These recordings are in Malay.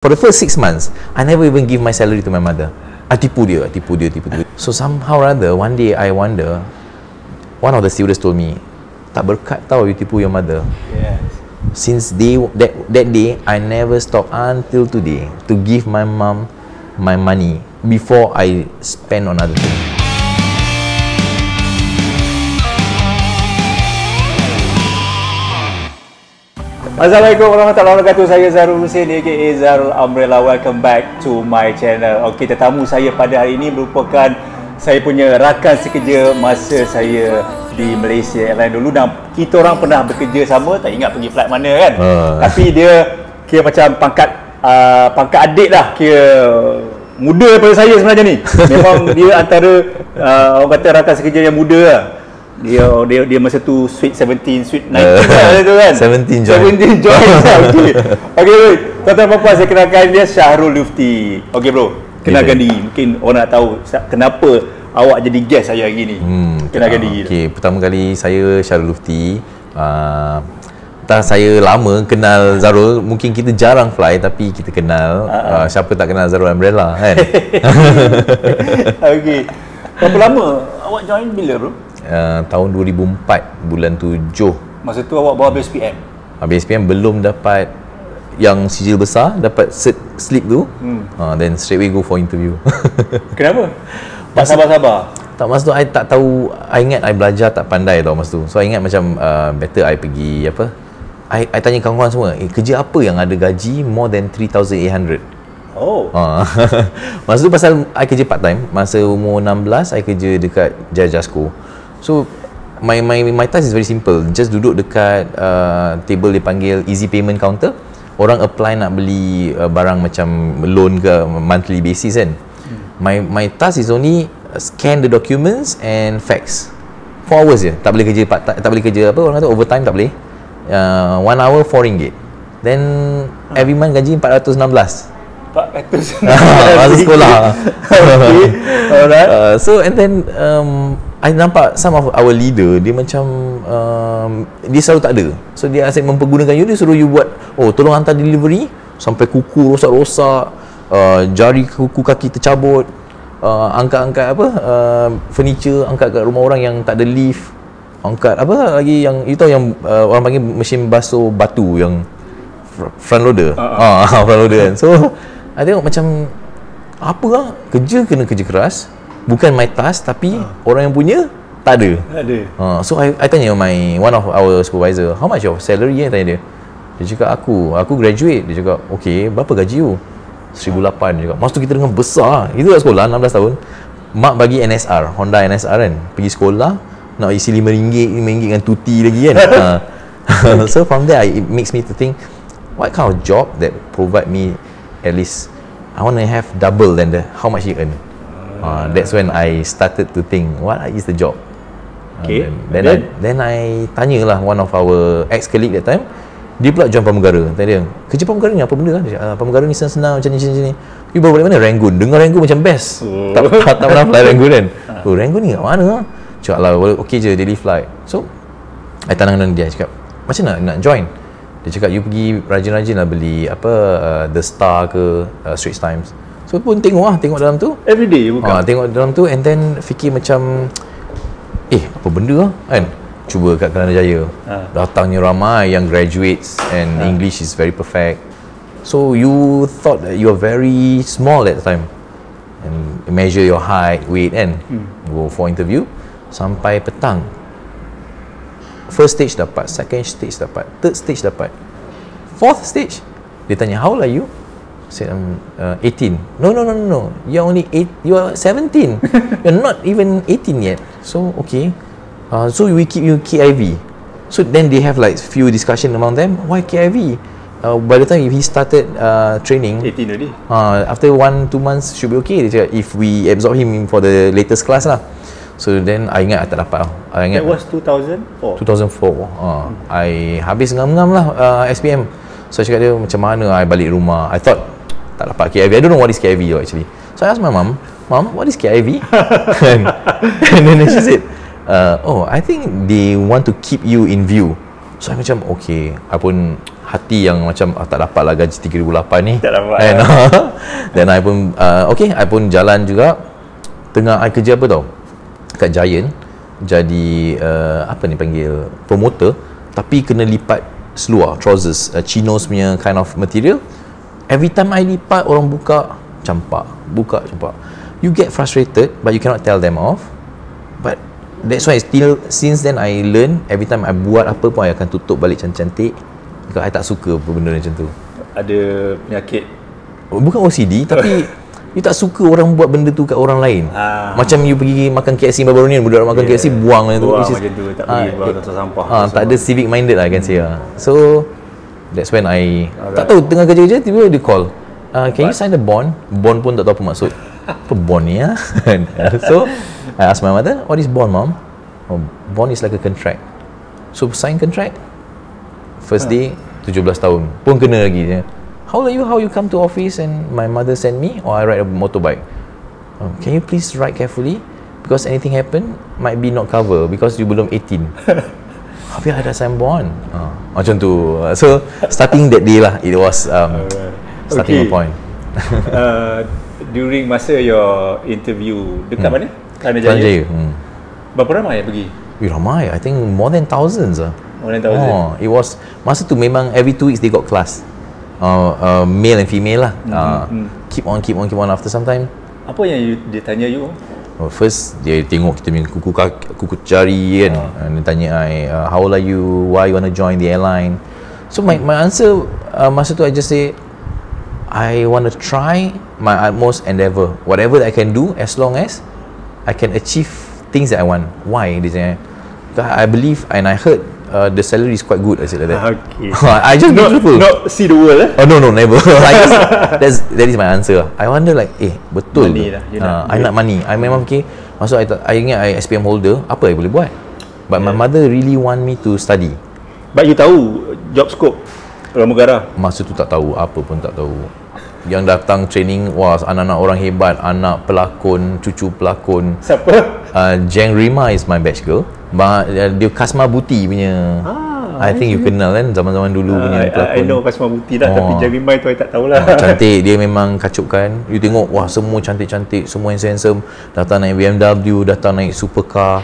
For the first 6 months, I never even give my salary to my mother. I tipu dia. So somehow or other, one day I wonder, one of the stewardess told me, tak berkat tau you tipu your mother. Yes. Since that day, I never stop until today to give my mom my money before I spend on other things. Assalamualaikum warahmatullahi wabarakatuh. Saya Zarul Husin aka Zarul Umbrella. Welcome back to my channel. Okey, tetamu saya pada hari ini merupakan saya punya rakan sekerja masa saya di Malaysia Airlines dulu, dan kita orang pernah bekerja sama, tak ingat pergi flight mana kan. Tapi dia kira macam pangkat adik lah, kira muda daripada saya sebenarnya ni. Memang dia antara orang kata rakan sekerja yang muda lah. Dia masa tu sweet 17, sweet 19 lah tu kan. 17 join. Okey, tuan-tuan dan puan, saya kenalkan dia Syahrul Lufti. Okey bro, kenalkan diri. Mungkin orang nak tahu kenapa awak jadi guest saya hari ni. Kenalkan diri. Okey, pertama kali saya Syahrul Lufti. Saya lama kenal Zarul. Mungkin kita jarang fly tapi kita kenal. Siapa tak kenal Zarul Umbrella kan? Okey. Berapa lama awak join, bila bro? Tahun 2004 bulan 7. Masa tu awak bawa BSPM? BSPM belum dapat yang sijil besar, dapat slip tu. Then straight away go for interview. Kenapa? Tak sabar-sabar? Tak, masa tu I tak tahu. I ingat I belajar tak pandai tau masa tu. So I ingat macam better I pergi apa, I tanya kawan-kawan semua, kerja apa yang ada gaji more than 3,800? Masa tu pasal I kerja part time. Masa umur 16 I kerja dekat Jajasco. So my task is very simple. Just duduk dekat table dipanggil easy payment counter. Orang apply nak beli barang macam loan ke monthly basis kan. My task is only scan the documents and fax. 4 hours je. Tak boleh kerja tak boleh kerja apa orang kata overtime, tak boleh. 1 hour RM4. Then every month gaji 416. 400 masa sekolah. Okay. Alright. So and then I nampak some of our leader, dia macam dia selalu tak ada. So dia asyik mempergunakan you, dia suruh you buat, tolong hantar delivery, sampai kuku rosak-rosak, jari kuku kaki tercabut, angkat-angkat apa furniture, angkat kat rumah orang yang tak ada lift, angkat apa lagi yang you tahu yang orang panggil mesin basuh batu yang front loader. Front loader kan. So I tengok macam apa lah, kerja kena kerja keras. Bukan my task, tapi orang yang punya tak ada. So I tanya one of our supervisor, how much your salary? Tanya dia. Dia cakap aku graduate. Dia cakap, okay, berapa gaji you? 1,800. Dia cakap, masa tu kita dengan besar. Itu kat sekolah 16 tahun. Mak bagi NSR, Honda NSR kan. Pergi sekolah nak isi RM5 dengan tuti lagi kan. So from there it makes me to think, what kind of job that provide me at least I want to have double than how much he earn. That's when I started to think, what is the job? Okay. Then I tanyalah one of our ex-colleague that time. Dia pula join Pramugara. Tanya dia, kerja Pramugara ni apa benda? Dia cakap, Pramugara ni senang-senang macam ni. You baru balik mana? Rangoon. Dengar Rangoon macam best. Tak pernah fly Rangoon kan? Rangoon ni kat mana? Cakap lah, okay je daily flight. So I tanya dengan dia, cakap, macam nak join? Dia cakap, you pergi rajin-rajin lah beli apa The Star ke Straits Times. So pun tengok dalam tu. Everyday you buka? Tengok dalam tu and then fikir macam apa benda lah kan. Cuba kat Kelana Jaya, datangnya ramai yang graduates and English is very perfect. So you thought that you are very small at the time, and measure your height, weight kan. Go for interview sampai petang. First stage dapat, second stage dapat, third stage dapat, fourth stage dia tanya, how old are you? I said, I'm 18. No. You're only 8. You are 17. You're not even 18 yet. So okay. So we keep you KIV. So then they have like few discussion among them. Why KIV? By the time he started training, 18 already. After 1-2 months should be okay. Dia cakap, if we absorb him for the latest class lah. So then I ingat I tak dapat. I ingat that was 2004. 2004. I habis ngam-ngam lah SPM. So I cakap dia, macam mana I balik rumah. I thought tak dapat KIV. I don't know what is KIV actually. So I asked my mom, what is KIV? And then she said, I think they want to keep you in view. So I macam okay, I pun hati yang macam tak dapat lah gaji 3,800 ni. Tak dapat. And, then I pun okay, I pun jalan juga. Tengah I kerja apa tau, kat Giant, jadi apa ni panggil, promoter, tapi kena lipat seluar, trousers, chinos punya kind of material. Every time I lipat, orang buka campak. You get frustrated, but you cannot tell them off. But that's why still, since then I learn, every time I buat apa pun I akan tutup balik cantik-cantik, because I tak suka benda macam tu. Ada penyakit? Bukan OCD, tapi you tak suka orang buat benda tu kat orang lain. Macam you pergi makan KFC baru-baru ni, budak makan KFC buang macam tu. Buang macam tu, tak pergi buang atas sampah. Tak ada civic minded lah, kan saya. So that's when I tak tahu, tengah kerja-kerja tiba dia call, can you sign the bond? Bond pun tak tahu apa maksud. Apa bond ni ya? So I ask my mother, what is bond, mom? Oh, bond is like a contract. So sign contract. First day 17 tahun pun kena lagi. How are you? How you come to office? And my mother send me, or I ride a motorbike. Can you please ride carefully, because anything happen might be not cover because you belum 18. Habis ada sign bond. Macam tu. So starting that day lah, it was starting a point. During masa your interview dekat mana? Tanah berapa ramai yang pergi? Ramai. I think more than thousands. More than thousands. It was masa tu memang every 2 weeks they got class. Male and female lah. Keep on after some time. Apa yang dia tanya you? First dia tengok kita punya kuku jari kan. Dia tanya I, how old are you, why you want to join the airline. So my answer masa tu I just say I want to try my utmost endeavour, whatever that I can do, as long as I can achieve things that I want. Why? Dia tanya, I believe and I heard the salary is quite good. I said like that. Okay. I just not see the world. Oh no, never. That is my answer. I wonder like, betul. Money lah. I nak money. I memang fikir, maksud I ingat I SPM holder, apa I boleh buat? But my mother really want me to study. But you tahu job scope pramugara? Masa tu tak tahu, apa pun tak tahu. Yang datang training, wah, anak-anak orang hebat, anak pelakon, cucu pelakon. Siapa? Jeng Rima is my batch girl. Dia Kasma Buti punya. I think you kenal kan, zaman-zaman dulu punya pelakon. I know Kasma Buti dah, tapi Jeng Rima itu I tak tahulah. Cantik, dia memang kacupkan. You tengok, wah, semua cantik-cantik, semua handsome. Datang naik BMW, datang naik supercar.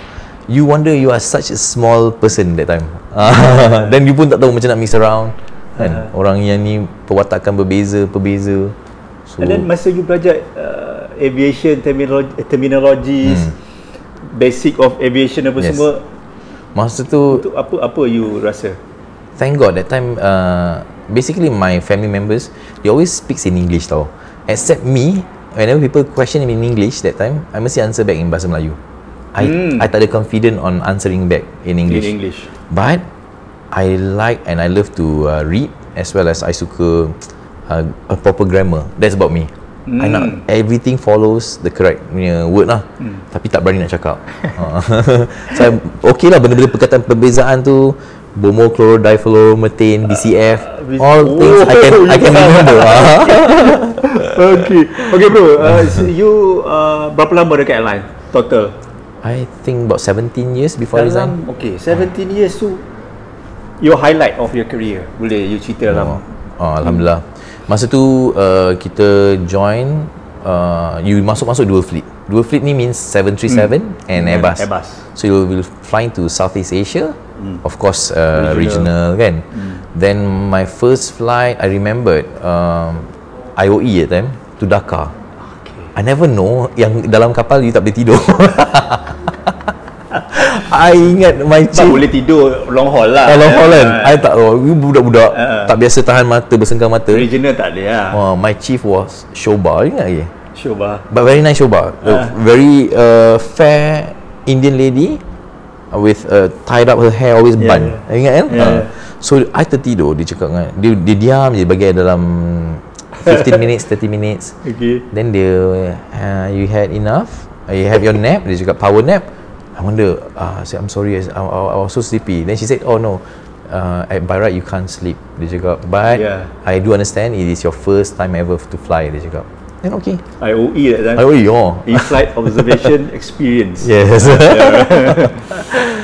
You wonder you are such a small person that time. Dan you pun tak tahu macam nak mix around. Kan? Orang yang ni perwatakan berbeza. So, and then masa you belajar aviation terminologies, basic of aviation apa semua, masa tu apa you rasa? Thank God that time basically my family members, they always speaks in English tau, except me. Whenever people question me in English that time, I mesti answer back in bahasa Melayu. I tak ada confident on answering back in English. But I like and I love to read, as well as I suka a proper grammar. That's about me. I nak everything follows the correct punya word lah. Tapi tak berani nak cakap. So okay lah, benda-benda perkataan perbezaan tu, bromo, chloro, difluoromethane, BCF, all things I can remember. Okay bro, you berapa lama dekat airline total? I think about 17 years before resign. Okay, 17 years tu your highlight of your career, boleh you cerita lah? Alhamdulillah. Masa tu kita join, you masuk dual fleet. Dual fleet ni means 737 and Airbus. So you will flying to Southeast Asia, of course regional kan. Then my first flight I remembered IOE at time to Dhaka. I never know yang dalam kapal you tak boleh tidur. I ingat my chief boleh tidur long haul lah. Long haul kan. I tak tahu, budak-budak tak biasa tahan mata, bersengkang mata. Regional tak ada lah. My chief was Shoba, ingat lagi? Shoba. But very nice Shoba. Very fair Indian lady with tied up her hair, always bun. Ingat kan? So I tertidur, dia cakap dengan dia diam je bagi dalam 15 minutes, 30 minutes. Okay. Then dia you had enough? You have your nap? Dia cakap power nap. I wonder, I said, I'm sorry, I was so sleepy. Then she said, oh no, by right you can't sleep. Dia cakap, but I do understand it is your first time ever to fly. Dia cakap, then okay. IOE that time. IOE, In-flight observation experience. Yes.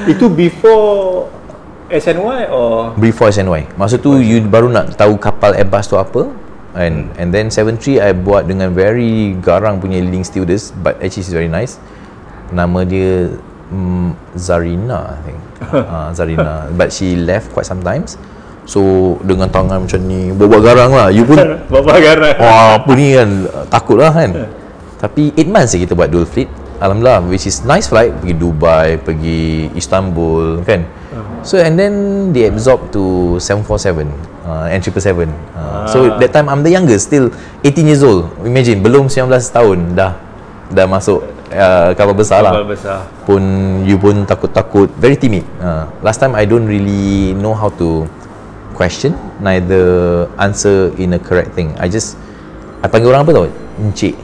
Itu before SNY or before SNY. Masa tu you baru nak tahu kapal Airbus tu apa. And then 73 I buat dengan very garang punya leading stewardess, but actually she's very nice. Nama dia Zarina, I think. Zarina, but she left quite sometimes. So dengan tangan macam ni buat garang lah. You pun bapak garang. wah, apa ni kan, takut lah kan. Tapi 8 months je kita buat dual fleet, alhamdulillah, which is nice flight. Pergi Dubai, pergi Istanbul kan. So and then they absorb to 747 and 777. So that time I'm the youngest, still 18 years old. Imagine, belum 19 tahun dah masuk kapal besar lah. Kapal besar. Pun you pun takut-takut, very timid. Last time I don't really know how to question, neither answer in a correct thing. I panggil orang apa tau? Encik.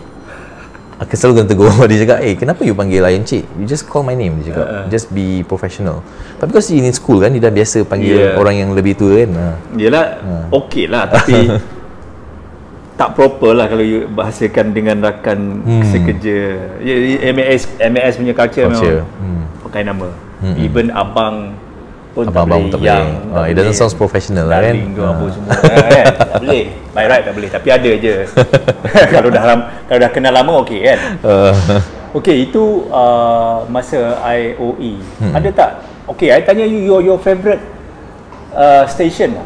Aku selalu kena tegur. Dia cakap, kenapa you panggil I encik? You just call my name, dia cakap. Just be professional. But because in school kan, dia dah biasa panggil orang yang lebih tua kan. Yelah, okey lah, tapi tak proper lah kalau you bahasakan dengan rakan sekerja. MAS punya culture. Memang pakai nama. Even abang pun abang tak boleh. It doesn't sound professional lah kan. Apa semua tak boleh. By right tak boleh, tapi ada je. kalau dah kenal lama okey kan. Okey, itu masa IOE. Ada tak? Okey, I tanya you your favorite station.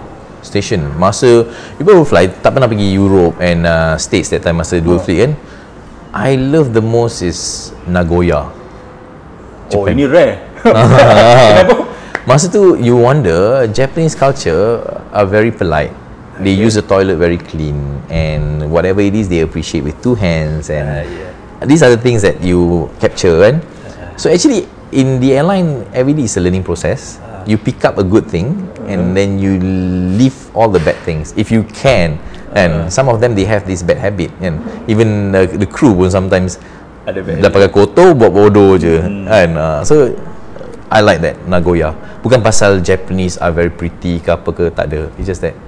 Masa you baru fly, tak pernah pergi Europe and States that time masa dual fleet kan. I love the most is Nagoya, Japan. Ini rare. Kenapa? Masa tu you wonder, Japanese culture are very polite. They use the toilet very clean, and whatever it is they appreciate with 2 hands, and these are the things that you capture kan. So actually in the airline, every day is a learning process. You pick up a good thing and then you leave all the bad things if you can. And some of them they have this bad habit, and even the crew pun sometimes dah pakai kotor buat bodoh je kan. So I like that Nagoya. Bukan pasal Japanese are very pretty ke apa ke, tak ada. It's just that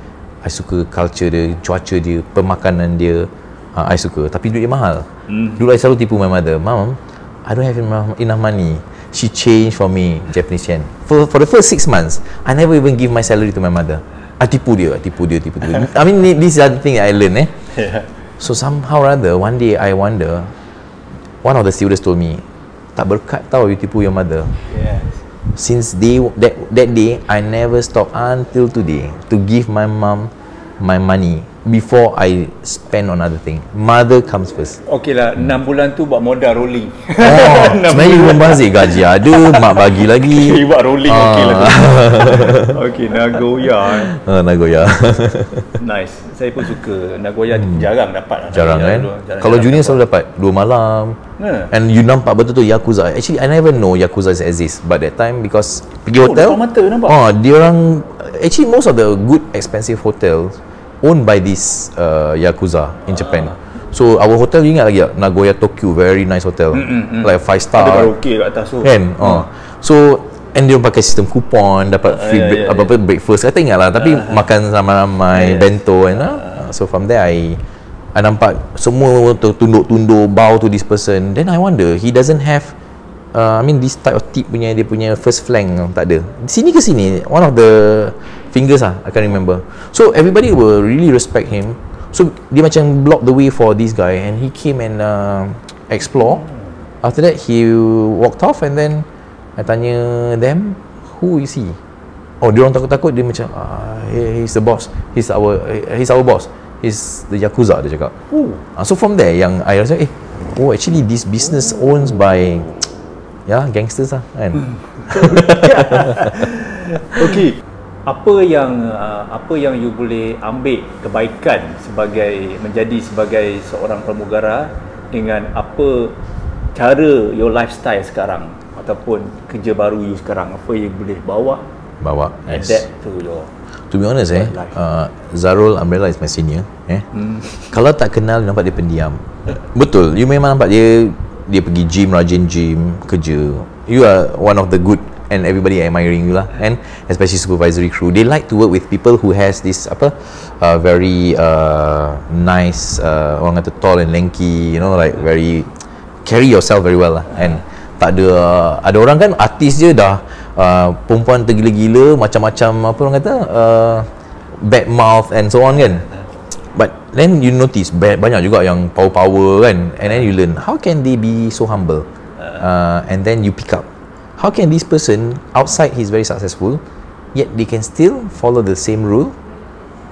I suka culture dia, cuaca dia, pemakanan dia. I suka. Tapi duit dia mahal. Dulu I selalu tipu my mother. Mom, I don't have enough money. She changed for me Japanese yen. For the first 6 months, I never even give my salary to my mother. I tipu dia. I mean, this is the thing I learn So somehow or other, one day I wonder, one of the stewardess told me, tak berkat tau you tipu your mother. Since that day, I never stop until today to give my mom my money before I spend on other thing. Mother comes first. Okey lah, 6 bulan tu buat modal rolling. Sebenarnya you membazir, gaji ada, mak bagi lagi. Buat rolling okey lah. Okey, Nagoya. Nagoya. Nice. Saya pun suka Nagoya. Jarang dapat. Jarang kan? Kalau junior selalu dapat 2 malam. And you nampak betul-betul Yakuza. Actually, I never know Yakuza exist. But that time, because pergi hotel, mata nampak. Dia orang, actually most of the good expensive hotels owned by this Yakuza in Japan. So our hotel, you ingat lagi tak? Nagoya Tokyo, very nice hotel. Like 5 star. Ada karaoke kat atas tu. Kan? So, and dia pakai sistem kupon, dapat free apa-apa breakfast. Saya tak ingat lah, tapi makan ramai-ramai, bento and so from there I nampak semua tunduk-tunduk, bow to this person. Then I wonder, he doesn't have this type of tip punya, dia punya first flank tak ada. Sini ke sini, one of the fingers I can't remember. So everybody will really respect him. So dia macam block the way for this guy, and he came and explore. After that he walked off, and then I tanya them, who is he? Oh, dia orang takut-takut, dia macam he's the boss. He's our boss. He's the Yakuza, dia cakap. So from there yang I rasa actually this business owns by gangsters lah kan. Okay, apa yang you boleh ambil kebaikan menjadi sebagai seorang pramugara dengan apa cara your lifestyle sekarang ataupun kerja baru you sekarang, apa yang boleh bawa adapt to your, to be honest Zarul Umbrella is my senior Kalau tak kenal, nampak dia pendiam. Betul, you memang nampak dia pergi gym, rajin gym, kerja. You are one of the good, and everybody admiring you lah, and especially supervisory crew, they like to work with people who has this very nice, orang kata tall and lanky, like very carry yourself very well lah. And Tak ada, ada orang kan artis je dah perempuan tergila-gila, macam-macam apa orang kata, bad mouth and so on kan. But then you notice banyak juga yang power kan, and then you learn how can they be so humble, and then you pick up how can this person outside he's very successful yet they can still follow the same rule,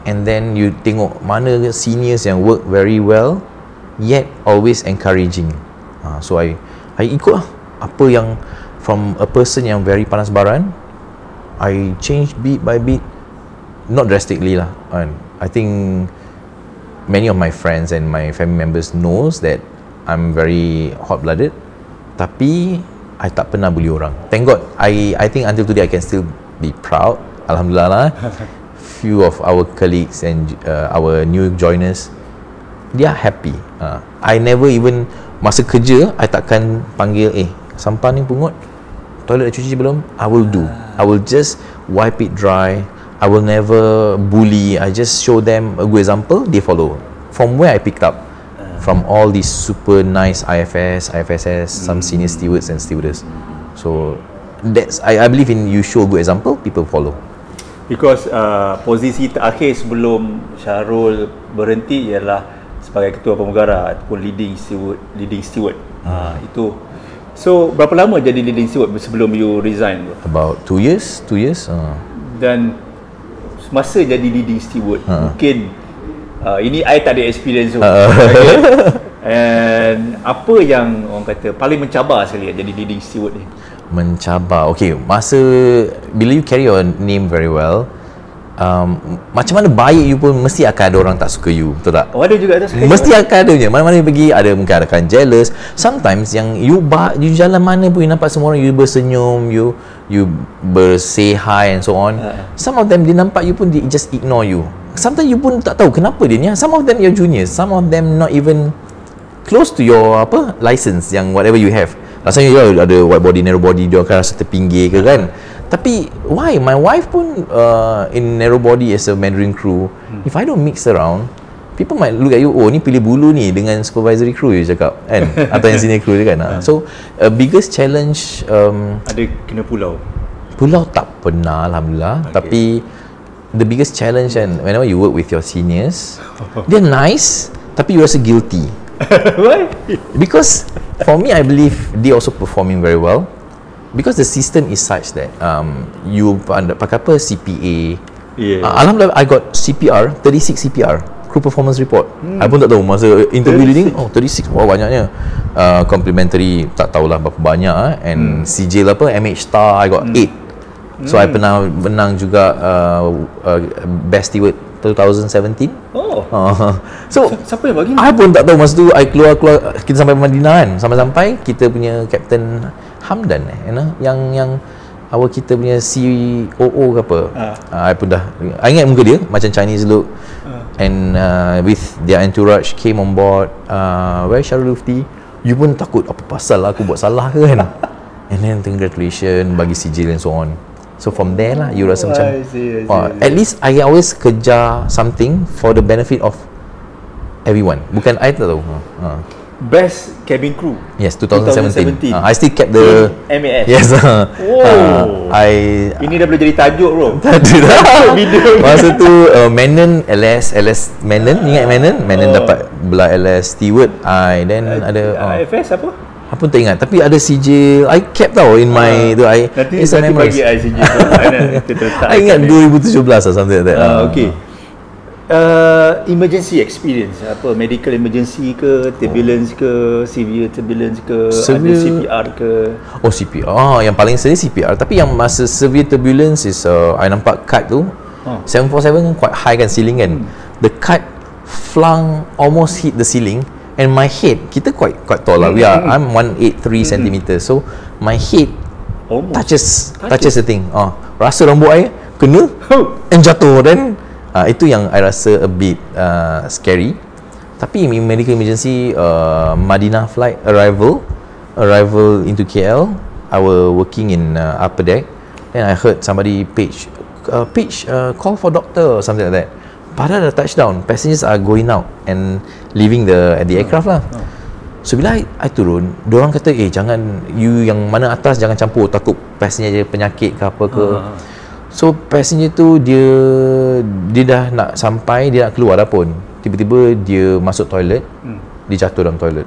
and then you tengok mana seniors yang work very well yet always encouraging. So I ikut lah apa yang from a person yang very panas baran, I change bit by bit, not drastically lah, and I think many of my friends and my family members knows that I'm very hot-blooded, tapi I tak pernah bully orang. Thank God, I think until today I can still be proud, alhamdulillah lah. Few of our colleagues and our new joiners, they are happy. I never even masa kerja, I takkan panggil, sampah ni pungut, toilet dah cuci belum? I will do. I will just wipe it dry. I will never bully. I just show them a good example, they follow. From where I picked up, from all these super nice IFSS, some senior stewards and stewardess. So that's I believe in, you show a good example, people follow. Because posisi terakhir sebelum Syahrul berhenti ialah sebagai ketua pramugara ataupun leading steward. Itu. So berapa lama jadi leading steward sebelum you resign? About 2 years. Dan masa jadi leading steward, mungkin ini I tak ada experience tu. And apa yang orang kata paling mencabar sekali jadi leading steward ni? Mencabar, okay, masa bila you carry your name very well, macam mana baik you pun mesti akan ada orang tak suka you, betul tak? Oh, ada juga tak suka. Mesti akan ada je. Mana-mana you pergi, ada mungkin akan jealous. Sometimes yang you jalan mana pun you nampak semua orang, you bersenyum, you say hi and so on. Some of them, dia nampak you pun, they just ignore you. Sometimes you pun tak tahu kenapa dia ni. Some of them your juniors, some of them not even close to your license yang whatever you have. Rasanya you ada wide body, narrow body, dia akan rasa terpinggir ke kan. Tapi why? My wife pun in narrow body as a Mandarin crew. If I don't mix around, people might look at you, oh ni pilih bulu ni dengan supervisory crew, you cakap kan, atau yang senior crew je kan. So biggest challenge, ada kena pulau tak pernah, alhamdulillah. Tapi the biggest challenge kan, whenever you work with your seniors, they're nice tapi you rasa guilty. Why? Because for me, I believe they also performing very well, because the system is such that you pakai apa, CPA. Alhamdulillah, I got CPR, 36 CPR, crew performance report. I pun tak tahu masa interview leading, 36, wah banyaknya. Complimentary tak tahulah berapa banyak, and sijil apa, MH Star, I got 8. So I pernah menang juga Best Steward 2017. So siapa yang bagi? I pun tak tahu masa tu. I keluar kita sampai Madinah kan, sampai kita punya Captain Hamdan yang awal kita punya COO ke apa. I pun dah, I ingat muka dia macam Chinese look, and with their entourage came on board. Where Syahrul Lufti, you pun takut apa pasal aku buat salah ke kan. And then congratulations, bagi sijil and so on. So from there lah, you rasa macam I see. at least I always kejar something for the benefit of everyone. Bukan I tak tahu. Best cabin crew. Yes, 2017. I still kept the MAS. Yes. Ini dah boleh jadi tajuk bro. Video. Masa tu Menon, LS Menon, ingat Menon dapat belah LS Steward. Then ada FS apa? Apa tak ingat, tapi ada sijil I kept tau in my tu. Nanti bagi I sijil. I ingat 2017 or something like that. Okay. Emergency experience, apa medical emergency ke, turbulence ke, severe turbulence ke, ada CPR ke? CPR yang paling sering CPR. Tapi yang masa severe turbulence is I nampak cut tu 747 kan quite high kan, ceiling kan. The cut flung almost hit the ceiling, and my head, kita quite tall lah. I'm 183 cm, so my head touches the thing. Rasa rambut I kena and jatuh. Then itu yang I rasa a bit scary. Tapi medical emergency, Madinah flight arrival into KL, I was working in upper deck, and I heard somebody page call for doctor or something like that. Padahal dah touchdown, passengers are going out and leaving the aircraft lah. So bila I turun, diorang kata jangan, you yang mana atas jangan campur, takut passenger penyakit ke apa ke. So passenger tu dia dah nak sampai, dia nak keluar dah pun, tiba-tiba dia masuk toilet, dia jatuh dalam toilet.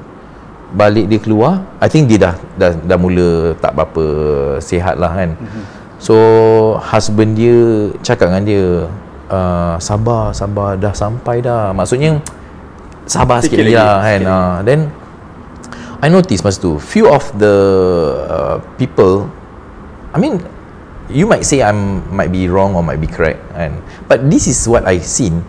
Balik dia keluar, I think dia dah mula tak berapa sihat lah kan. So husband dia cakap dengan dia, sabar dah sampai dah, maksudnya sabar sikit lagi lah kan. Then I notice masa tu few of the people, I mean you might say might be wrong or might be correct, and but this is what I seen.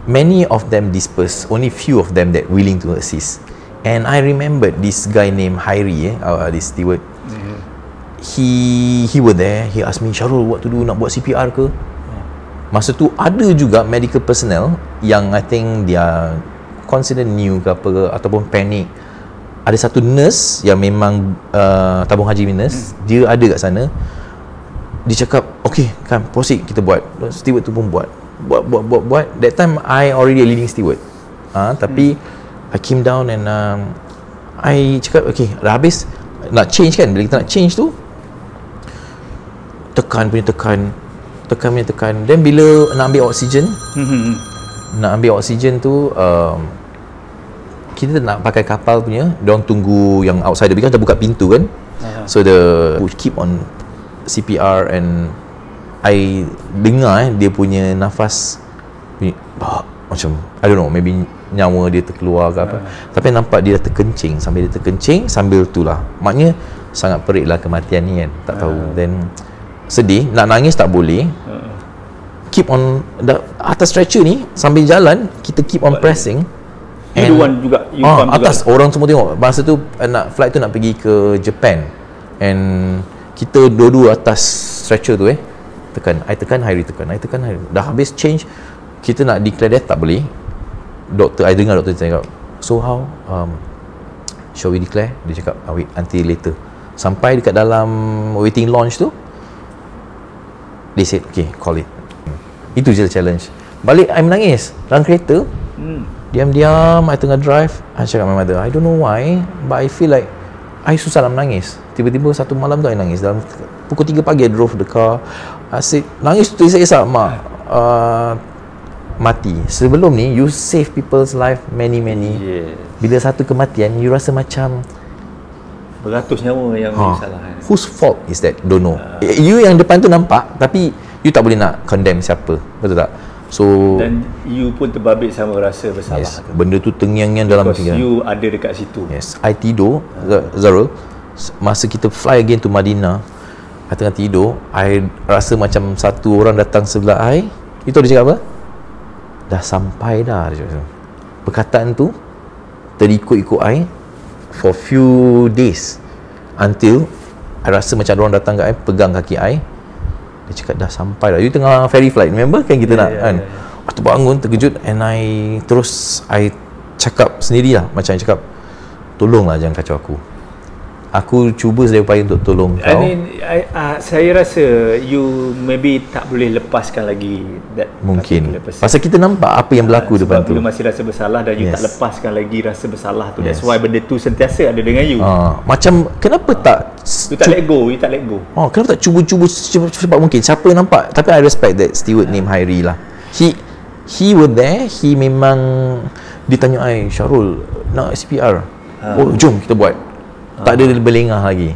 Many of them dispersed, only few of them that willing to assist. And I remembered this guy named Hairi, this steward. He were there. He asked me, Syarul, what to do, nak buat CPR ke? Masa tu ada juga medical personnel yang I think dia consider new ke apa ke, ataupun panic. Ada satu nurse yang memang tabung haji nurse, dia ada kat sana. Dia cakap, okay kan, proceed, kita buat. Steward tu pun buat. That time I already a leading steward, tapi I came down and I cakap, okay, dah habis, nak change kan. Bila kita nak change tu, tekan. Then bila nak ambil oksigen tu, kita nak pakai kapal punya, diorang tunggu yang outside, because dah buka pintu kan. So the keep on CPR, and I dengar dia punya nafas bunyi, macam I don't know, maybe nyawa dia terkeluar ke apa. Tapi nampak dia terkencing, sambil tu lah, maknanya sangat perik lah kematian ni kan. Tak tahu. Then sedih, nak nangis tak boleh. Keep on atas stretcher ni, sambil jalan kita keep on pressing. You juga atas juga. Orang semua tengok. Masa tu flight tu nak pergi ke Japan, and kita dua-dua atas stretcher tu tekan, Hairi tekan. Dah habis change, kita nak declare death tak boleh. I dengar doktor cakap, so how, shall we declare? Dia cakap, wait until later. Sampai dekat dalam waiting lounge tu, they said, okay, call it. Itu je challenge. Balik, I menangis dalam kereta. Diam-diam I tengah drive, I cakap my mother, I don't know why, but I feel like I susah nak menangis. Tiba-tiba satu malam tu I nangis. Dalam pukul 3 pagi I drove the car. I said, nangis tu isap-isap, mak, mati. Sebelum ni you save people's life many. Bila satu kematian, you rasa macam beratus nyawa yang salah. Whose fault is that? Don't know. You yang depan tu nampak, tapi you tak boleh nak condemn siapa, betul tak? So dan you pun terbabit sama rasa bersalah. Yes, benda tu terngiang-ngiang dalam fikiran. You ada dekat situ. Yes, I tidur, Zarul, masa kita fly again to Madinah, I tengah tidur, I rasa macam satu orang datang sebelah I. Itu dia cakap apa? Dah sampai dah, dia cakap. Perkataan tu terikut-ikut I for few days, until I rasa macam orang datang kat I, pegang kaki I. Dia cakap dah sampai dah. You tengah ferry flight, remember kan kita nak kan. Waktu bangun terkejut, and I cakap sendirilah, macam I cakap, tolonglah jangan kacau aku. Aku cuba sedaya upaya untuk tolong kau. Saya rasa you maybe tak boleh lepaskan lagi that. Mungkin pasal kita nampak apa yang berlaku depan tu. Sebab you masih rasa bersalah, dan you tak lepaskan lagi rasa bersalah tu. That's why benda tu sentiasa ada dengan you. Macam kenapa tak you tak let go. Kenapa tak cuba-cuba secepat mungkin. Siapa yang nampak. Tapi I respect that steward named Hairi lah. He were there. He memang ditanya, Syarul nak CPR. Oh, jom kita buat. Tak ada berlengah lagi.